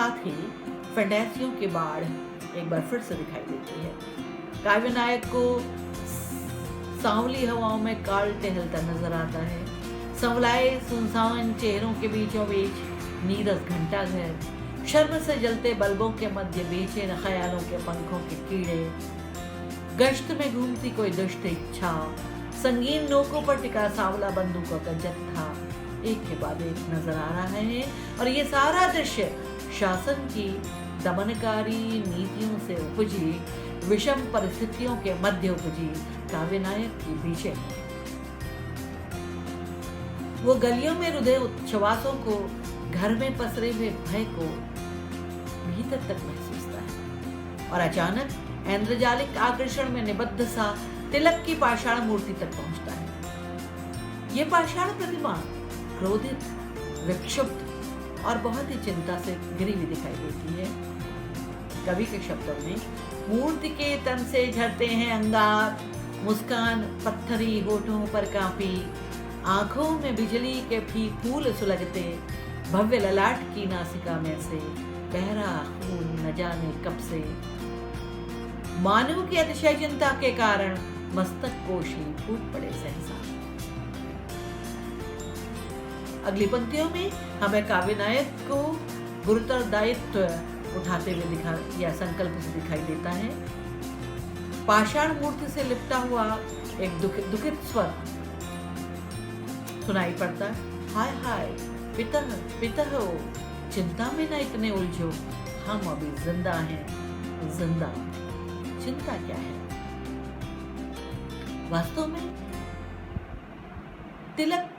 साथ ही फैंटेसियों की बाढ़ एक बार फिर से दिखाई देती है। काव्य नायक को सांवली हवाओं में काल टहलता नजर आता है। संवलाए सुनसान चेहरों के बीचों बीच नीरस घंटाघर, शर्म से जलते बल्बों के मध्य बेचैन ख्यालों के पंखों के कीड़े, गश्त में घूमती कोई दुष्ट इच्छा, संगीन नोकों पर टिका सांवला बंदूकों का जत्था एक के बाद एक नजर आ रहा है। और ये सारा दृश्य शासन की दमनकारी नीतियों से उपजी विषम परिस्थितियों के मध्य उपजी काव्य नायक की बीचे। वो गलियों में रुधे उच्छ्वासों को, घर में पसरे हुए भय को भीतर तक महसूसता है और अचानक ऐन्द्रजालिक आकर्षण में निबद्ध सा तिलक की पाषाण मूर्ति तक पहुंचता है। ये पाषाण प्रतिमा क्रोधित, विक्षुब्ध और बहुत ही चिंता से घिरी हुई दिखाई देती है। कवि के शब्दों में मूर्ति के तन से झरते हैं अंगार, मुस्कान पत्थरी होठों पर कांपी, आंखों में बिजली के फूल सुलगते, भव्य ललाट की नासिका में से बहरा खून न जाने कब से, मानव की अतिशय चिंता के कारण मस्तक कोशी फूट पड़े सहसा। अगली पंक्तियों में हमें काव्य नायक को गुरुतर दायित्व उठाते हुए या संकल्प से दिखाई देता है। पाषाण मूर्ति से लिपटा हुआ एक दुखित स्वर सुनाई पड़ता है। हाय हाय पितः पितः, चिंता में न इतने उलझो, हम अभी जिंदा हैं, जिंदा, चिंता क्या है। वास्तव में तिलक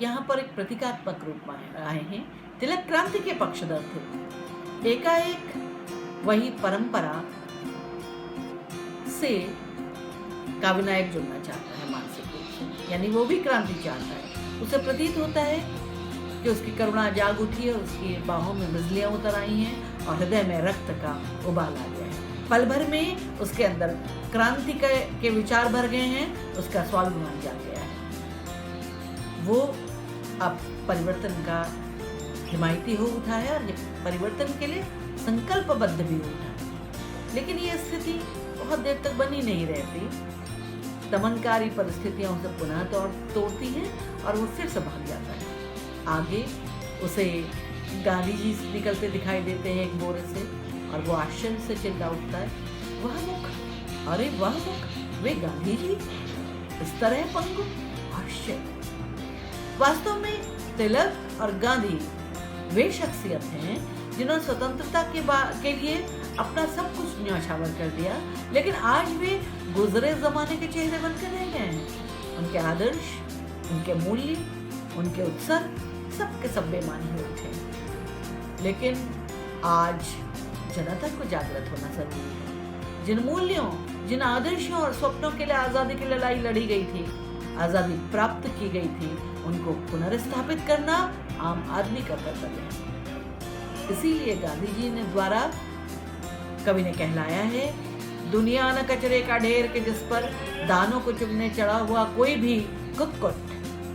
यहाँ पर एक प्रतीकात्मक रूप में आए हैं। तिलक क्रांति के पक्षधर थे। एकाएक वही परंपरा से काव्य नायक जुड़ना चाहता है मानसिक रूप से, यानी वो भी क्रांति चाहता है। उसे प्रतीत होता है कि उसकी करुणा जाग उठी है, उसकी बाहों में बिजलियां उतर आई हैं और हृदय में रक्त का उबाल आ गया है। पल भर में उसके अंदर क्रांति के विचार भर गए हैं, उसका स्वाभिमान जाग गया है। वो अब परिवर्तन का हिमायती हो उठा है और परिवर्तन के लिए संकल्पबद्ध भी उठा है। लेकिन ये स्थिति बहुत देर तक बनी नहीं रहती। दमनकारी परिस्थितियां उसे पुनः तोड़ती हैं और वो फिर से भाग जाता है। आगे उसे गांधी जी निकलते दिखाई देते हैं एक बोरे से और वो आश्चर्य से चिल्ला उठता है, वह मुख, अरे वह मुख, वे गांधी जी, इस तरह पंगु, आश्चर्य। वास्तव में तिलक और गांधी वे शख्सियत हैं जिन्होंने स्वतंत्रता के लिए अपना सब कुछ न्यौछावर कर दिया, लेकिन आज वे गुजरे जमाने के चेहरे बनकर रह गए हैं। उनके आदर्श, उनके मूल्य, उनके उत्सर्ग सबके सब बेमानी हो उठे। लेकिन आज जनता को जागृत होना जरूरी है। जिन मूल्यों, जिन आदर्शों और स्वप्नों के लिए आजादी की लड़ाई लड़ी गई थी, आजादी प्राप्त की गई थी, उनको पुनर्स्थापित करना आम आदमी का कर्तव्य है। इसीलिए गांधी जी ने द्वारा कवि ने कहलाया है, दुनिया न कचरे का ढेर के जिस पर दानों को चुगने चढ़ा हुआ कोई भी कुक्कुट,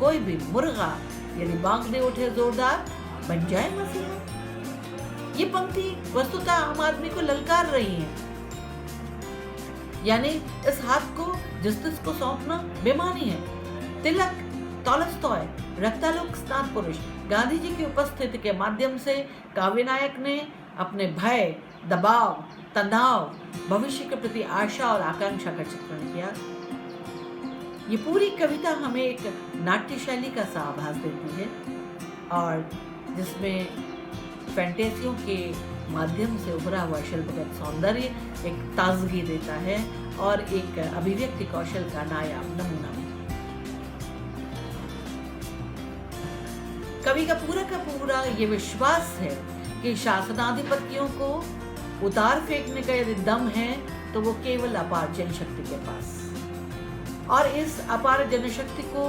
कोई भी मुर्गा यदि बांक दे उठे जोरदार, बन जाए मसीहा। ये पंक्ति वस्तुतः आम आदमी को ललकार रही है, यानी इस हाथ को जस्टिस को सौंपना बेमानी है। तिलक, टॉलस्टॉय, रक्तालोक स्नात पुरुष गांधी जी की उपस्थिति के माध्यम से काव्य नायक ने अपने भय, दबाव, तनाव, भविष्य के प्रति आशा और आकांक्षा का चित्रण किया। ये पूरी कविता हमें एक नाट्य शैली का सा आभास देती है और जिसमें फैंटेसियों के माध्यम से उभरा हुआ शिल्पगत सौंदर्य एक ताजगी देता है और एक अभिव्यक्ति कौशल का नायाब नमूना। कवि का पूरा ये विश्वास है कि शासनाधिपतियों को उतार फेंकने का यदि दम है तो वो केवल अपार जनशक्ति के पास, और इस अपार जनशक्ति को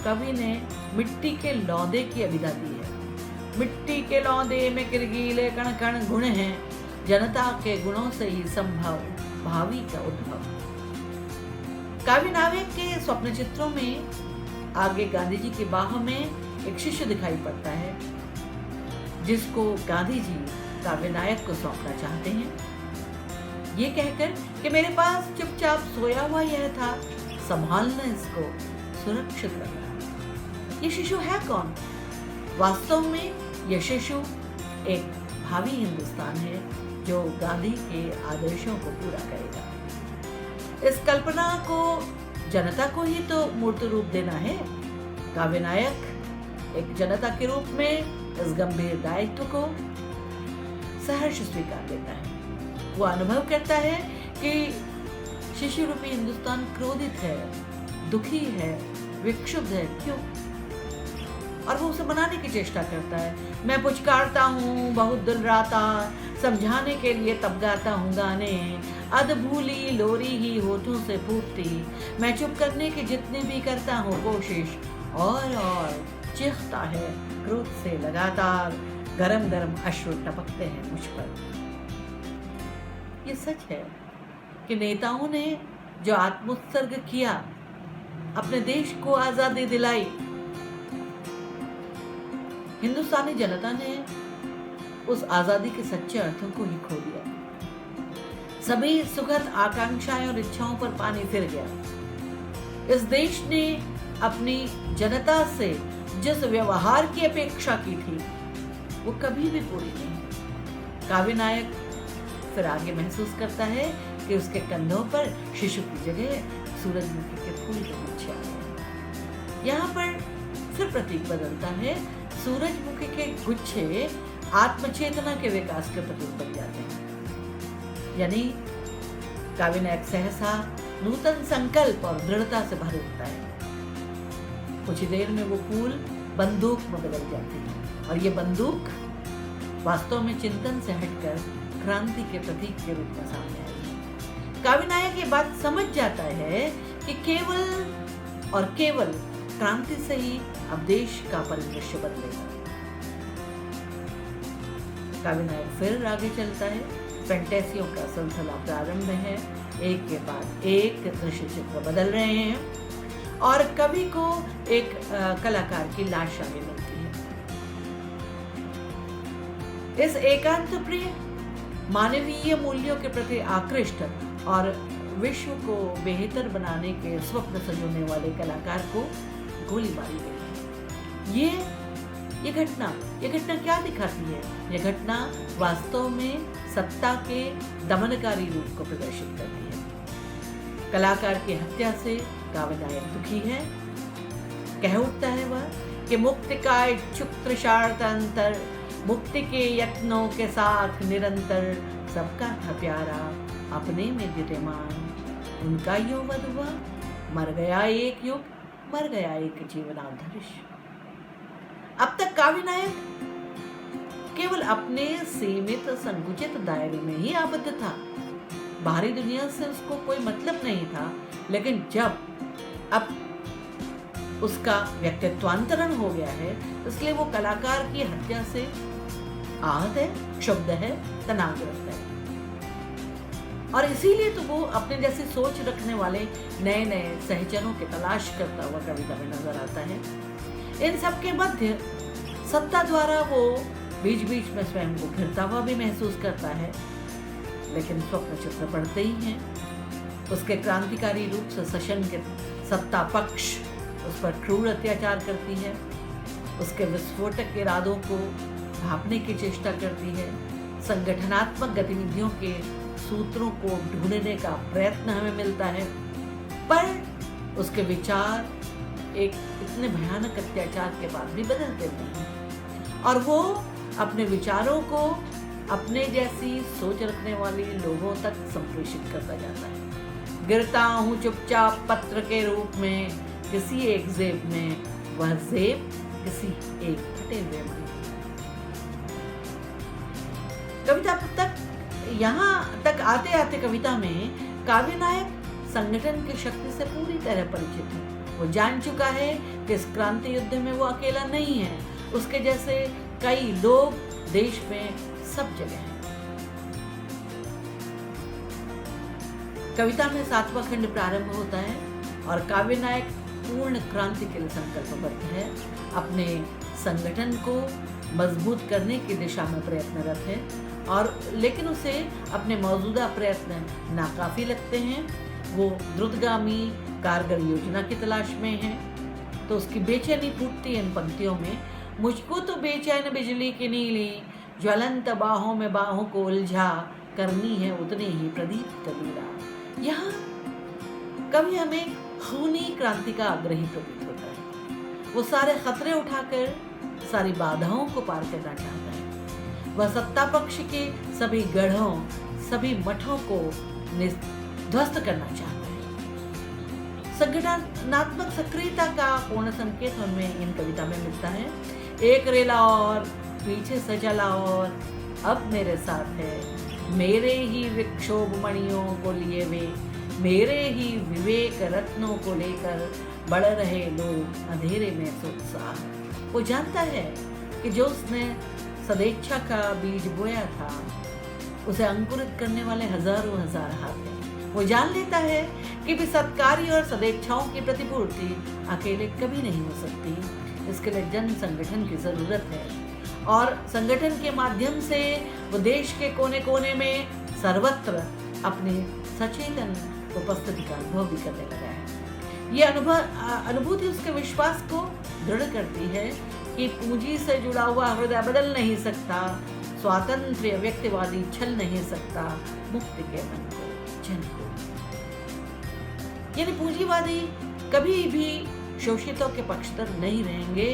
कवि ने मिट्टी के लौंदे की अभिधा दी है। मिट्टी के लौंदे में किरगीले कण कण गुण हैं, जनता के गुणों से ही संभव भावी का उद्भव। काव्य नायक के स्वप्न चित्रों में आगे गांधी जी की बाहों में एक शिष्य दिखाई पड़ता है जिसको गांधी जी काव्य नायक को सौंपना चाहते हैं, ये कहकर कि मेरे पास चुपचाप सोया हुआ यह था, संभालना इसको, सुरक्षित रखना। ये शिशु है कौन? वास्तव में यह शिशु एक भावी हिंदुस्तान है जो गांधी के आदर्शों को पूरा करेगा। इस कल्पना को जनता को ही तो मूर्त रूप देना है। काव्य नायक एक जनता के रूप में इस गंभीर दायित्व को सहर्ष स्वीकार लेता है। वो अनुभव करता है कि शिशु रूपी हिंदुस्तान क्रोधित है, दुखी है, विक्षुब्ध है। क्यों? और वो उसे मनाने की चेष्टा करता है। मैं पुचकारता हूँ बहुत दिन राता, समझाने के लिए तब गाता हूँ गाने, अधभूली लोरी ही होठों से फूटती, मैं चुप करने की जितनी भी करता हूँ कोशिश, और चीखता है क्रोध से लगातार, गरम गरम अश्रु टपकते हैं मुझ पर। ये सच है कि नेताओं ने जो आत्मोत्सर्ग किया, अपने देश को आजादी दिलाई, हिंदुस्तानी जनता ने उस आजादी के सच्चे अर्थों को ही खो दिया। सभी सुखद आकांक्षाएं और इच्छाओं पर पानी फिर गया। इस देश ने अपनी जनता से जिस व्यवहार की अपेक्षा की थी वो कभी भी पूरी नहीं। काव्य नायक फिर आगे महसूस करता है कि उसके कंधों पर शिशु की जगह सूरजमुखी के फूल के गुच्छे आ गए। यहाँ पर फिर प्रतीक बदलता है। सूरजमुखी के गुच्छे आत्मचेतना के विकास के प्रतीक बन जाते हैं। यानी काव्य नायक सहसा नूतन संकल्प और दृढ़ता से भर उठता है। कुछ ही देर में वो फूल बंदूक में बदल जाती है और ये बंदूक वास्तव में चिंतन से हटकर क्रांति के प्रतीक के रूप में सामने आई है। काव्य नायक ये बात समझ जाता है कि केवल और केवल क्रांति से ही अब देश का परिदृश्य बदलेगा। काव्य नायक फिर आगे चलता है। फैंटेसियों का सिलसिला प्रारंभ है। एक के बाद एक दृश्य चित्र बदल रहे हैं और कवि को एक कलाकार की लाश आगे मिलती है। इस एकांत प्रिय, मानवीय मूल्यों के प्रति आकृष्ट और विश्व को बेहतर बनाने के स्वप्न सजोने वाले कलाकार को गोली मारी गई। ये घटना क्या दिखाती है? ये घटना वास्तव में सत्ता के दमनकारी रूप को प्रदर्शित करती है। कलाकार की हत्या से काव्य नायक दुखी है। कह उठता है वह कि मुक्ति का इच्छुक तृषार्थ अंतर, मुक्ति के यत्नों के साथ निरंतर, सबका था प्यारा अपने में विद्यमान, उनका यो वध हुआ, मर गया एक युग, मर गया एक जीवनाधर्ष। अब तक काव्य नायक केवल अपने सीमित संकुचित दायरे में ही आबद्ध था। बाहरी दुनिया से उसको कोई मतलब नहीं था। लेकिन जब अब उसका व्यक्तित्वांतरण हो गया है, इसलिए वो कलाकार की हत्या से आहत है, क्षुब्ध है, तनावग्रस्त है। और इसीलिए तो वो अपने जैसी सोच रखने वाले नए नए सहचरों की तलाश करता हुआ कविता में नजर आता है। इन सब के मध्य सत्ता द्वारा वो बीच बीच में स्वयं को घिरता हुआ भी महसूस करता है। लेकिन स्वप्न चित्र पड़ते ही हैं। उसके क्रांतिकारी रूप से सशंकित सत्ता पक्ष उस पर क्रूर अत्याचार करती है, उसके विस्फोटक इरादों को भांपने की चेष्टा करती है, संगठनात्मक गतिविधियों के सूत्रों को ढूंढने का प्रयत्न हमें मिलता है। पर उसके विचार एक इतने भयानक अत्याचार के बाद भी बदलते नहीं और वो अपने विचारों को अपने जैसी सोच रखने वाले लोगों तक संप्रेषित करता जाता है। गिरता हूँ चुपचाप पत्र के रूप में किसी एक जेब में, वह जेब किसी एक फटे हुए मन। कविता तक यहाँ तक आते आते कविता में काव्य नायक संगठन की शक्ति से पूरी तरह परिचित है। वो जान चुका है कि इस क्रांति युद्ध में वो अकेला नहीं है, उसके जैसे कई लोग देश में सब जगह हैं। कविता में 7वां खंड प्रारंभ होता है और काव्य नायक पूर्ण क्रांति के लिए संकल्पबद्ध है। अपने संगठन को मजबूत करने की दिशा में प्रयत्नरत है और लेकिन उसे अपने मौजूदा प्रयत्न नाकाफी लगते हैं। वो द्रुतगामी कारगर योजना की तलाश में है। तो उसकी बेचैनी फूटती इन पंक्तियों में, मुझको तो बेचैन बिजली की नीली, ज्वलंत बाहों में बाहों को उलझा, करनी है उतनी ही प्रदीप्त लीला। यहाँ कवि हमें खूनी क्रांति का आग्रही प्रतीत होता है। वो सारे खतरे उठाकर सारी बाधाओं को पार करना चाहता है। वह सत्ता पक्ष के सभी गढ़ों, सभी मठों को ध्वस्त करना चाहता है। संगठनात्मक सक्रियता का पूर्ण संकेत हमें इन कविता में मिलता है। एक रेला और पीछे से चला और अब मेरे साथ है, मेरे ही विक्षोभ मणियों को लिए वे, मेरे ही विवेक रत्नों को लेकर बढ़ रहे लोग अंधेरे में सोत्साह। वो जानता है कि जो उसने सदेच्छा का बीज बोया था उसे अंकुरित करने वाले हजारों हजार हाथ हैं। वो जान लेता है कि भी सत्कार्य और सदेच्छाओं की प्रतिपूर्ति अकेले कभी नहीं हो सकती। इसके लिए जन संगठन की जरूरत है और संगठन के माध्यम से वो देश के कोने कोने में सर्वत्र अपनी सचेतन उपस्थिति का अनुभव भी करने लगा है। ये अनुभूति उसके विश्वास को दृढ़ करती है कि पूंजी से जुड़ा हुआ हृदय बदल नहीं सकता, स्वातंत्र्य व्यक्तिवादी छल नहीं सकता मुक्ति के मन को, जन को। यानी पूंजीवादी कभी भी शोषितों के पक्षधर नहीं रहेंगे,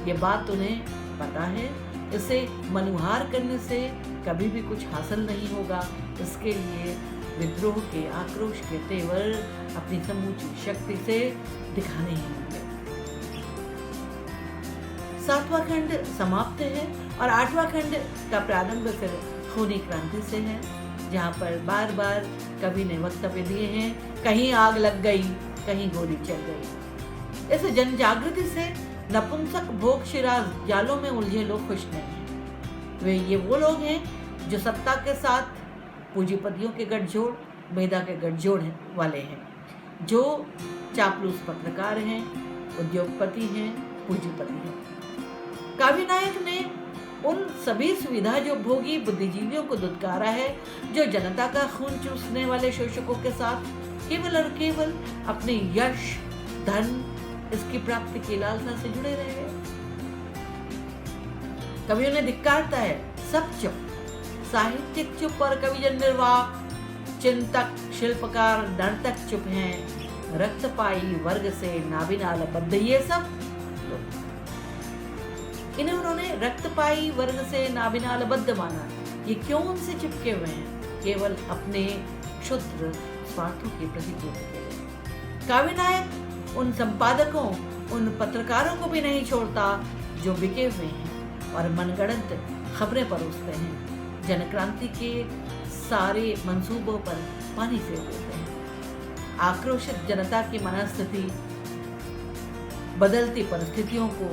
ये बात उन्हें पता है। इसे मनुहार करने से कभी भी कुछ हासिल नहीं होगा। इसके लिए विद्रोह के, आक्रोश के तेवर अपनी समूची शक्ति से दिखाने ही होंगे। 7वां खंड समाप्त है और 8वां खंड का प्रारंभ फिर खूनी क्रांति से है, जहाँ पर बार बार कवि ने वक्तव्य दिए हैं, कहीं आग लग गई, कहीं गोली चल गई। इस जन जागृति से नपुंसक भोग शिराज जालों में उलझे लोग खुश नहीं हैं। ये वो लोग हैं जो सत्ता के साथ पूंजीपतियों के गठजोड़, मेधा के गठजोड़ वाले हैं, जो चापलूस पत्रकार हैं, उद्योगपति हैं, पूंजीपति हैं। काव्य नायक ने उन सभी सुविधा जो भोगी बुद्धिजीवियों को दुत्कारा है, जो जनता का खून चूसने वाले शोषकों के साथ केवल और केवल अपने यश, धन, इसकी प्राप्ति की लालसा से जुड़े रहे हैं। कवियों ने धिक्कारता है, सब चुप, साहित्यिक चुप और कविजन निर्वाक, चिंतक, शिल्पकार, नर्तक चुप हैं, रक्तपाई वर्ग से नाबिनाल बद्ध ये सब लोग। इन्हें उन्होंने रक्तपाई वर्ग से नाबिनाल बद्ध माना। ये क्यों उनसे चिपके हुए हैं? केवल अपने क्षुद्र स्वार्थों की प्रतिपूर्ति के लिए। काव्य नायक उन संपादकों, उन पत्रकारों को भी नहीं छोड़ता जो बिके हुए हैं और मनगढ़ंत खबरें परोसते हैं, जनक्रांति के सारे मंसूबों पर पानी फेर देते हैं। आक्रोशित जनता की मनस्थिति, बदलती परिस्थितियों को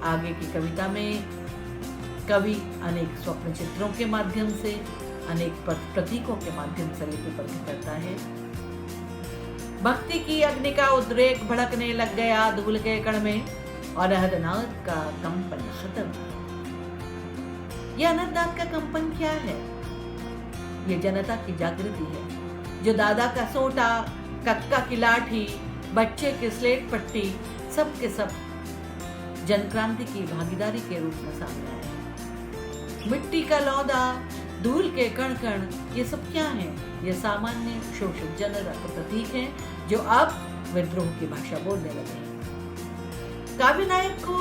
आगे की कविता में कवि अनेक स्वप्न चित्रों के माध्यम से, अनेक प्रतीकों के माध्यम से लिपिबद्ध करता है। भक्ति की अग्नि का उद्रेक भड़कने लग गया धूल के कण में और अनहदनाद का कंपन खत्म। यह अनहदनाद का कंपन क्या है? ये जनता की जागृति है, जो दादा का सोटा, कक्का की लाठी, बच्चे की स्लेट पट्टी, सब के सब जनक्रांति की भागीदारी के रूप में सामने आए। मिट्टी का लौदा, धूल के कण कण, ये सब क्या है? ये सामान्य शोषित जनता के प्रतीक हैं जो अब विद्रोह की भाषा बोलने लगे हैं। काव्य नायक को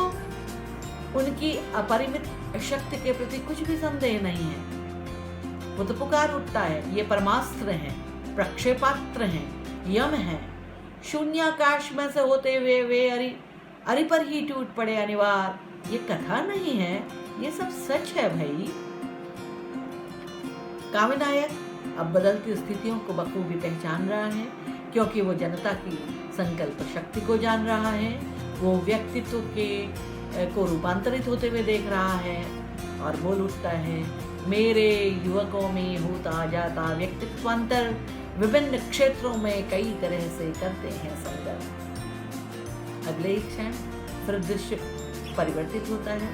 उनकी अपरिमित शक्ति के प्रति कुछ भी संदेह नहीं है। वो तो पुकार उठता है, ये परमास्त्र हैं, प्रक्षेपास्त्र हैं, यम हैं। शून्याकाश में से होते हुए वे अरि पर ही टूट पड़े अनिवार। ये कथा नहीं है, ये सब सच है भाई। काव्य नायक अब बदलती स्थितियों को बखूबी पहचान रहा है, क्योंकि वो जनता की संकल्प शक्ति को जान रहा है। वो व्यक्तित्व को रूपांतरित होते हुए देख रहा है और बोल उठता है, मेरे युवकों में होता जाता व्यक्तित्वांतर, विभिन्न क्षेत्रों में कई तरह से करते हैं संघर्ष। अगले क्षण फिर दृश्य परिवर्तित होता है।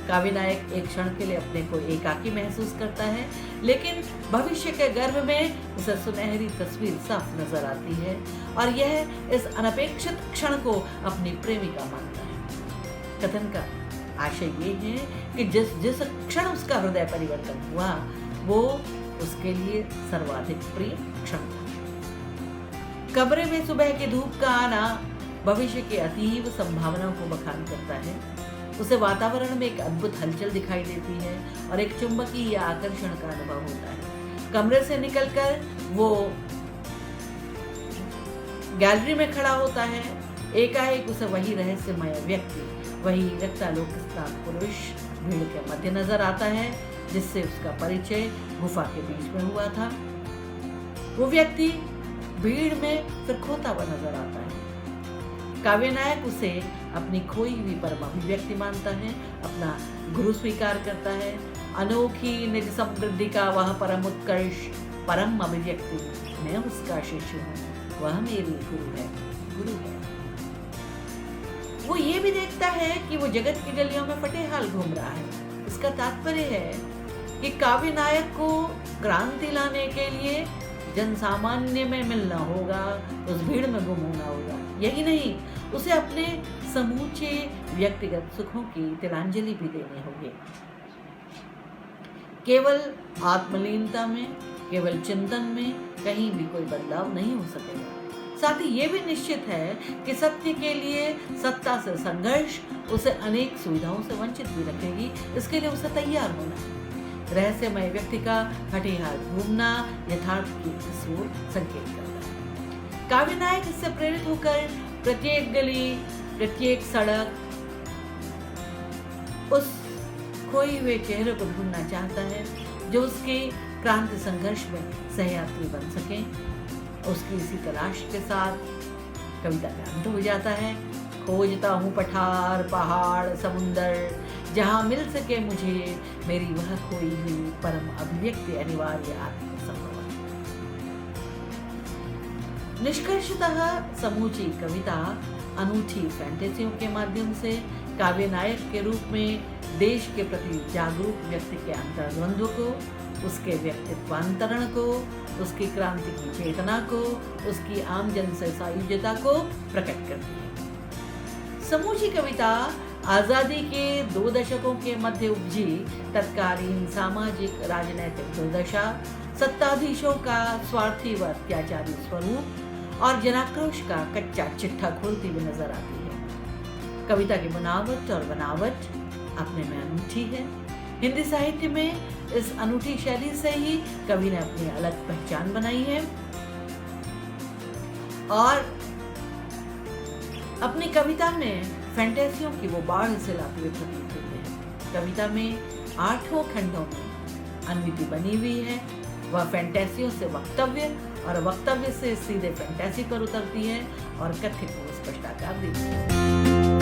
काव्य नायक एक क्षण के लिए अपने को एकाकी महसूस करता है, लेकिन भविष्य के गर्भ में उसे सुनहरी तस्वीर साफ नजर आती है और यह इस अनपेक्षित क्षण को अपनी प्रेमिका मानता है। कथन का आशय ये है कि जिस क्षण उसका हृदय परिवर्तन हुआ वो उसके लिए सर्वाधिक प्रिय क्षण था। कमरे में सुबह की धूप का आना भविष्य की अतीव संभावनाओं को बखान करता है। उसे वातावरण में एक अद्भुत हलचल दिखाई देती है और एक चुंबकीय आकर्षण का अनुभव होता है। कमरे से निकलकर वो गैलरी में खड़ा होता है। एकाएक उसे वही रहस्यमय व्यक्ति, वही रक्तालोक स्नात पुरुष भीड़ के मध्य नजर आता है जिससे उसका परिचय गुफा के बीच में हुआ था। वो व्यक्ति भीड़ में फिर खोता हुआ नजर आता है। काव्य नायक उसे अपनी खोई हुई परम अभिव्यक्ति मानता है, अपना गुरु स्वीकार करता है। अनोखी निज समृद्धि का वह परम उत्कर्ष, परम अभिव्यक्ति, मैं उसका शिष्य हूँ, वह मेरी गुरु है। वो ये भी देखता है कि वो जगत की गलियों में फटेहाल घूम रहा है। इसका तात्पर्य है कि काव्य नायक को क्रांति लाने के लिए जन सामान्य में मिलना होगा, उस भीड़ में गुम होना होगा। यही नहीं, उसे अपने समूचे व्यक्तिगत सुखों की तिलांजलि भी देनी होगी। केवल आत्मलीनता में, केवल चिंतन में कहीं भी कोई बदलाव नहीं हो सकेगा। साथ ही ये भी निश्चित है कि सत्य के लिए सत्ता से संघर्ष उसे अनेक सुविधाओं से वंचित भी रखेगी। इसके लिए उसे तैयार होना है। रहस्यमय व्यक्ति का हठीहार घूमना यथार्थ की ओर संकेत करता है। काव्य नायक इससे प्रेरित होकर प्रत्येक गली, प्रत्येक सड़क उस खोए हुए चेहरे को ढूंढना चाहता है जो उसके क्रांति संघर्ष में सहयात्री बन सके। उसकी इसी तलाश के साथ कविता का अंत हो जाता है। खोजता हूँ पठार, पहाड़, समुंदर, जहाँ मिल सके मुझे मेरी वह खोई हुई परम अभिव्यक्ति, अनिवार्य आत्मसंभव। निष्कर्षतः समूची कविता अनूठी फैंटेसियों के माध्यम से काव्य नायक के रूप में देश के प्रति जागरूक व्यक्ति के अंतर्द्वंद्व को, उसके व्यक्तित्वांतरण को, उसकी क्रांति की चेतना को, उसकी आमजन से सायुज्यता को प्रकट करती है। समूची कविता आजादी के 2 दशकों के मध्य उपजी तत्कालीन सामाजिक राजनैतिक दुर्दशा, सत्ताधीशों का स्वार्थी व अत्याचारी स्वरूप और जनाक्रोश का कच्चा चिट्ठा खोलती हुई नजर आती है। कविता की बनावट और बनावट अपने में अनूठी है। हिंदी साहित्य में इस अनूठी शैली से ही कवि ने अपनी अलग पहचान बनाई है और अपनी कविता में फैंटेसियों की वो बाढ़ से लाते हुए प्रतीत होते हैं। कविता में 8 खंडों में अनविधि बनी हुई है। वह फैंटेसियों से वक्तव्य और वक्तव्य से सीधे फैंटेसी पर उतरती है और कथ्य को स्पष्टाकार देती है।